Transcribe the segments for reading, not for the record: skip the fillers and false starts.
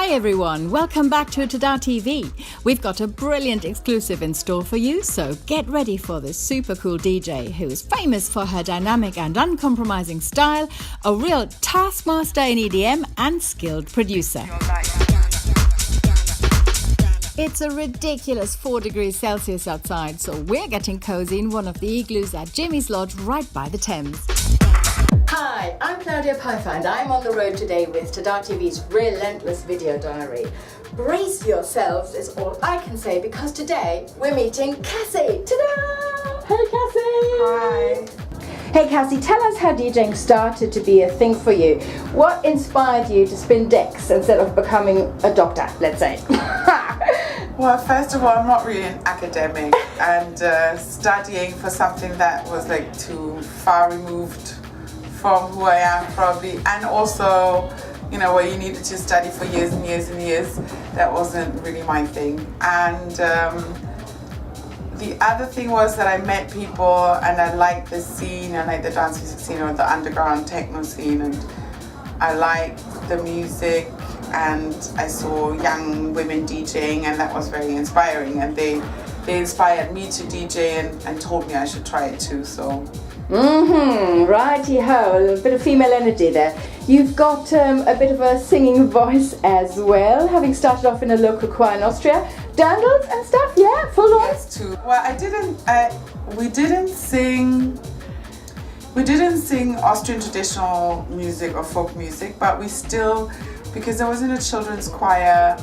Hi everyone, welcome back to TA-DAH.TV. We've got a brilliant exclusive in store for you, so get ready for this super cool DJ who is famous for her dynamic and uncompromising style, a real taskmaster in EDM and skilled producer. It's a ridiculous 4 degrees Celsius outside, so we're getting cozy in one of the igloos at Jimmy's Lodge right by the Thames. Hi, I'm Claudia Pfeiffer and I'm on the road today with TA-DAH.TV's relentless video diary. Brace yourselves is all I can say because today we're meeting Cassy. Ta-da! Hey Cassy! Hi. Hey Cassy, tell us how DJing started to be a thing for you. What inspired you to spin decks instead of becoming a doctor, let's say? Well, first of all, I'm not really an academic and studying for something that was like too far removed from who I am probably, and also, you know, where you needed to study for years and years and years, that wasn't really my thing. And the other thing was that I met people and I liked the scene, I liked the dance music scene or the underground techno scene, and I liked the music, and I saw young women DJing, and that was very inspiring, and they inspired me to DJ and told me I should try it too, so. Righty-ho, a little bit of female energy there. You've got a bit of a singing voice as well, having started off in a local choir in Austria. Dandles and stuff, yeah, full on? Yes, too. Well, we didn't sing Austrian traditional music or folk music, but we still, because I was in a children's choir,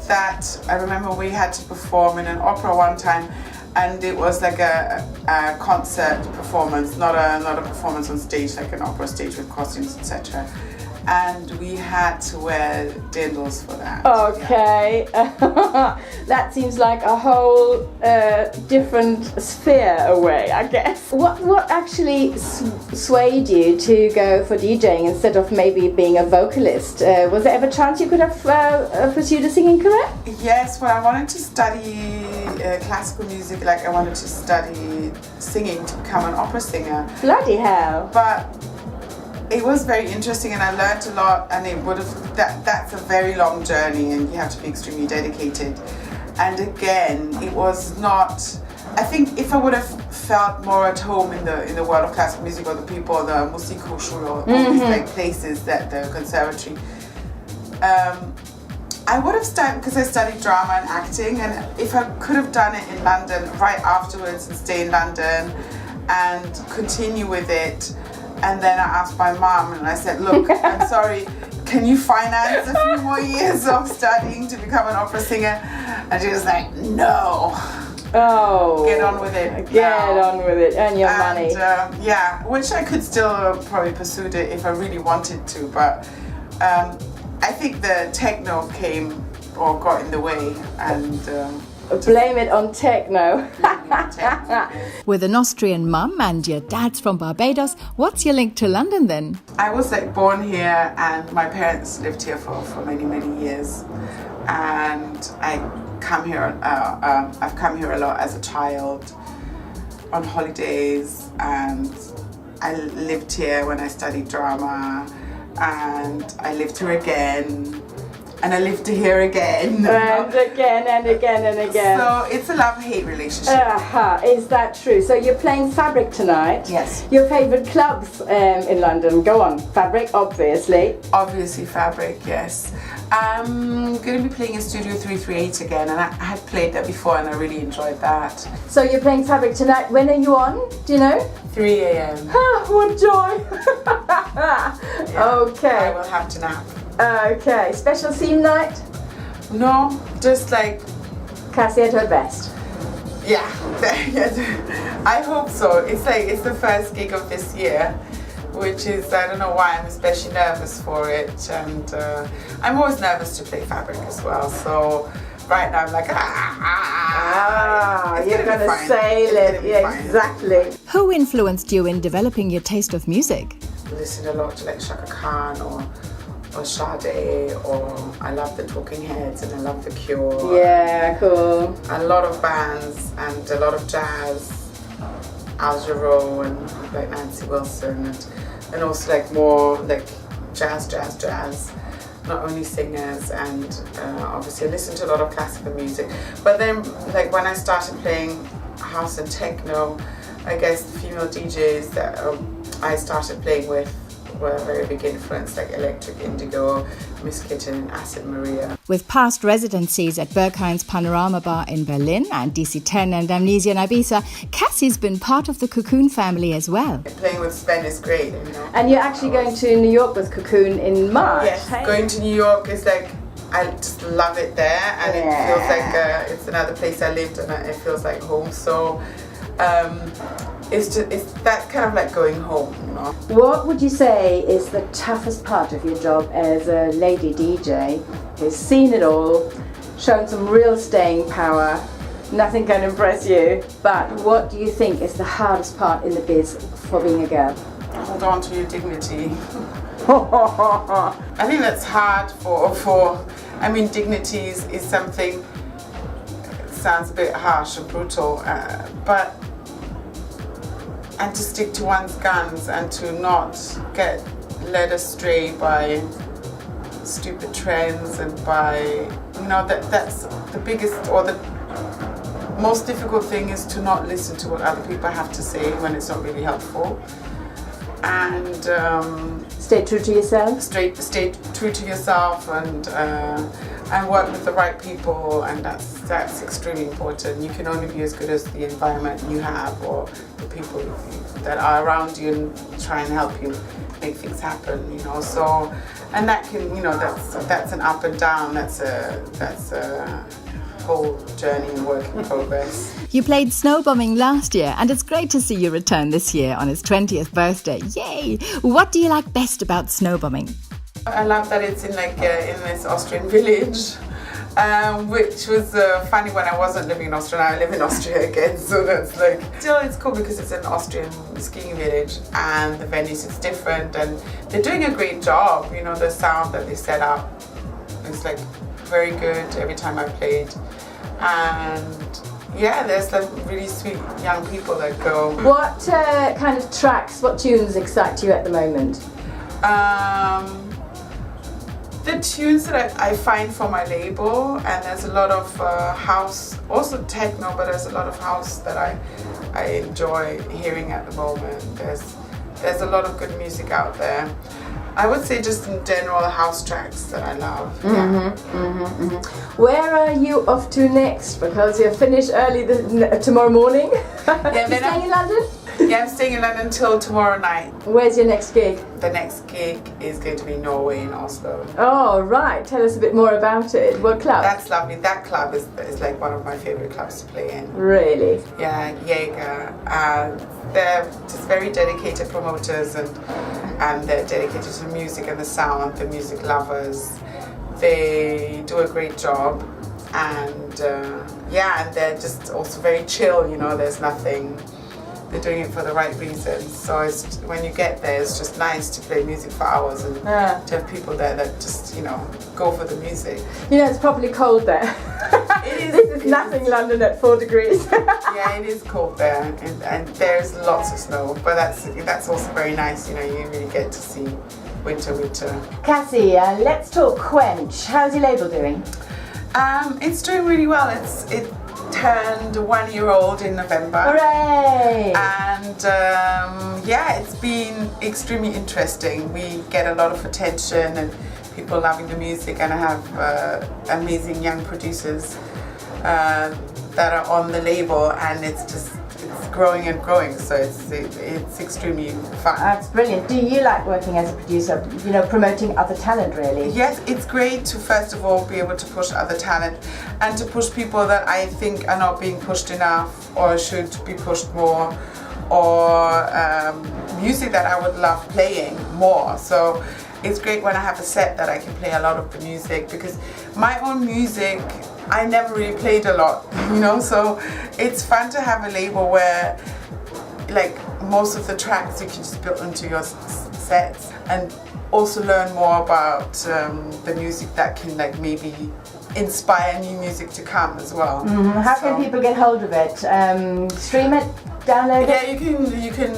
that I remember we had to perform in an opera one time, and it was like a concert performance, not a performance on stage, like an opera stage with costumes, etc. And we had to wear dindles for that. Okay, yeah. That seems like a whole different sphere away, I guess. What actually swayed you to go for DJing instead of maybe being a vocalist? Was there ever a chance you could have pursued a singing career? Yes, well, I wanted to study classical music, like I wanted to study singing to become an opera singer. Bloody hell. But it was very interesting and I learned a lot, and it would have that's a very long journey and you have to be extremely dedicated. And again, it was not, I think if I would have felt more at home in the world of classical music, or the people, the Musikhochschule, all these like places, that the conservatory, I would have started, because I studied drama and acting, and if I could have done it in London right afterwards and stay in London and continue with it. And then I asked my mom and I said, look, I'm sorry, can you finance a few more years of studying to become an opera singer? And she was like, no. Oh. Get on with it. Get on with it, earn your money. Yeah, which I could still probably pursue it if I really wanted to, but I think the techno came or got in the way, and blame it on techno. With an Austrian mum and your dad's from Barbados, what's your link to London then? I was like born here and my parents lived here for many, many years. And I've come here a lot as a child on holidays, and I lived here when I studied drama, and I lived here again. And I lived here again. And again and again and again. So it's a love-hate relationship. Is that true? So you're playing Fabric tonight? Yes. Your favourite clubs in London? Go on. Fabric, obviously. Obviously Fabric, yes. I'm going to be playing in Studio 338 again, and I had played that before and I really enjoyed that. So you're playing Fabric tonight. When are you on? Do you know? 3 a.m. What joy! Yeah, okay. I will have to nap. Okay, special theme night? No, just like Cassy at her best. Yeah, I hope so. It's the first gig of this year, which is, I don't know why, I'm especially nervous for it, and I'm always nervous to play Fabric as well, so right now I'm like, you're gonna sail it, yeah, exactly. Who influenced you in developing your taste of music? Listen a lot to like Shaka Khan or Sade, or I love the Talking Heads and I love The Cure. Yeah, cool. A lot of bands and a lot of jazz, Al Jarreau and like Nancy Wilson, and also like more like jazz, not only singers, and obviously I listen to a lot of classical music. But then, like when I started playing house and techno, I guess the female DJs that I started playing with were a very big influence, like Electric Indigo, Miss Kitten and Acid Maria. With past residencies at Berghein's Panorama Bar in Berlin and DC10 and Amnesia in Ibiza, Cassy's been part of the Cocoon family as well. Playing with Sven is great, you know. And you're actually going to New York with Cocoon in March. Yes, going to New York is like, I just love it there, and it feels like it's another place I lived, and it feels like home. So it's that kind of like going home, you know. What would you say is the toughest part of your job as a lady DJ who's seen it all, shown some real staying power? Nothing can impress you, but what do you think is the hardest part in the biz for being a girl? Hold on to your dignity. I think that's hard for I mean, dignity is something, it sounds a bit harsh and brutal, but and to stick to one's guns and to not get led astray by stupid trends and by, you know, that's the biggest or the most difficult thing, is to not listen to what other people have to say when it's not really helpful. And stay true to yourself. Stay true to yourself, and work with the right people, and that's extremely important. You can only be as good as the environment you have or the people that are around you and try and help you make things happen. You know, so and that can, you know, that's an up and down. That's a whole journey and work in progress. You played Snowbombing last year, and it's great to see you return this year on his 20th birthday. Yay! What do you like best about Snowbombing? I love that it's in in this Austrian village, which was funny when I wasn't living in Austria. Now I live in Austria again, so that's like, still it's cool because it's an Austrian skiing village and the venues is different, and they're doing a great job. You know, the sound that they set up is like very good every time I played, and yeah, there's like really sweet young people that go. What kind of tracks, what tunes excite you at the moment? The tunes that I find for my label, and there's a lot of house, also techno, but there's a lot of house that I enjoy hearing at the moment. There's a lot of good music out there. I would say just in general house tracks that I love. Where are you off to next? Because you're finished early tomorrow morning. Yeah, you staying in London? Yeah, I'm staying in London till tomorrow night. Where's your next gig? The next gig is going to be Norway in Oslo. Oh, right. Tell us a bit more about it. What club? That's lovely. That club is like one of my favorite clubs to play in. Really? Yeah, Jaeger. They're just very dedicated promoters, and they're dedicated to the music and the sound, the music lovers. They do a great job, and yeah, and they're just also very chill, you know, there's nothing, they're doing it for the right reasons. So it's, when you get there, it's just nice to play music for hours and to have people there that just, you know, go for the music. You know, it's probably cold there. It is. This is nothing London at 4 degrees. Yeah, it is cold there, and there's lots of snow, but that's also very nice, you know, you really get to see winter. Cassy, let's talk Quench. How's your label doing? It's doing really well. It turned 1 year old in November. Hooray! And yeah, it's been extremely interesting. We get a lot of attention and people loving the music, and I have amazing young producers that are on the label, and it's growing and growing, so it's extremely fun. That's brilliant. Do you like working as a producer, you know, promoting other talent really? Yes, it's great to first of all be able to push other talent and to push people that I think are not being pushed enough or should be pushed more, or music that I would love playing more. So it's great when I have a set that I can play a lot of the music, because my own music I never really played a lot, you know, so it's fun to have a label where like most of the tracks you can just build into your sets, and also learn more about the music that can like maybe inspire new music to come as well. How can people get hold of it? Stream it, download Yeah, it? you can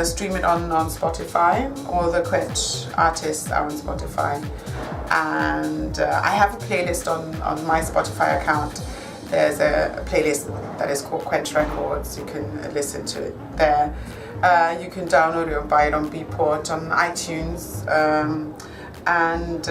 stream it on Spotify. All the Quench artists are on Spotify, and I have a playlist on my Spotify account. There's a playlist that is called Quench Records. You can listen to it there. You can download it or buy it on Beatport, on iTunes, and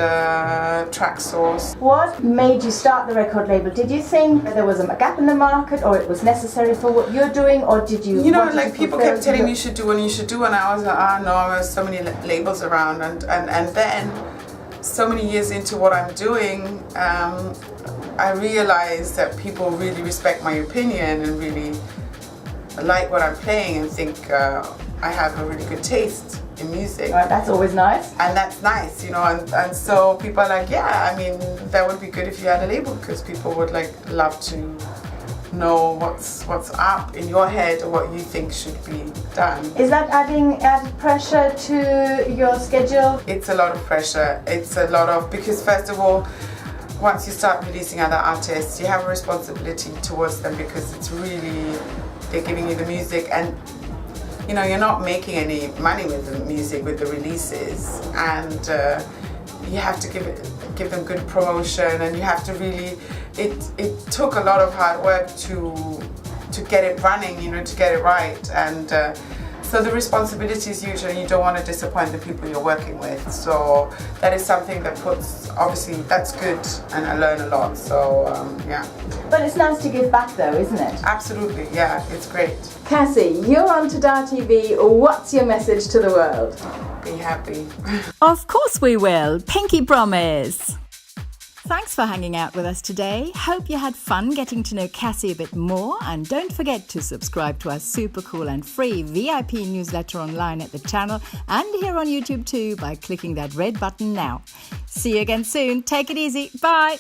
TrackSource. What made you start the record label? Did you think there was a gap in the market, or it was necessary for what you're doing, or did you? You know, like people kept telling me you should do, and I was like, no, there's so many labels around, and then so many years into what I'm doing, I realized that people really respect my opinion and really like what I'm playing and think I have a really good taste in music. Right, that's always nice. And that's nice, you know, and so people are like, yeah, I mean, that would be good if you had a label, because people would like love to know what's up in your head or what you think should be done. Is that added pressure to your schedule? It's a lot of pressure. It's a lot of, because first of all, once you start releasing other artists, you have a responsibility towards them, because it's really, they're giving you the music, and you know, you're not making any money with the music, with the releases, and you have to give them good promotion, and you have to really, it took a lot of hard work to get it running, you know, to get it right, and so the responsibility is huge, and you don't want to disappoint the people you're working with. So that is something that puts, obviously that's good, and I learn a lot, so yeah. But it's nice to give back though, isn't it? Absolutely, yeah, it's great. Cassy, you're on TA-DAH.TV. What's your message to the world? Be happy. Of course we will. Pinky promise. Thanks for hanging out with us today. Hope you had fun getting to know Cassy a bit more, and don't forget to subscribe to our super cool and free VIP newsletter online at the channel and here on YouTube too by clicking that red button now. See you again soon. Take it easy. Bye.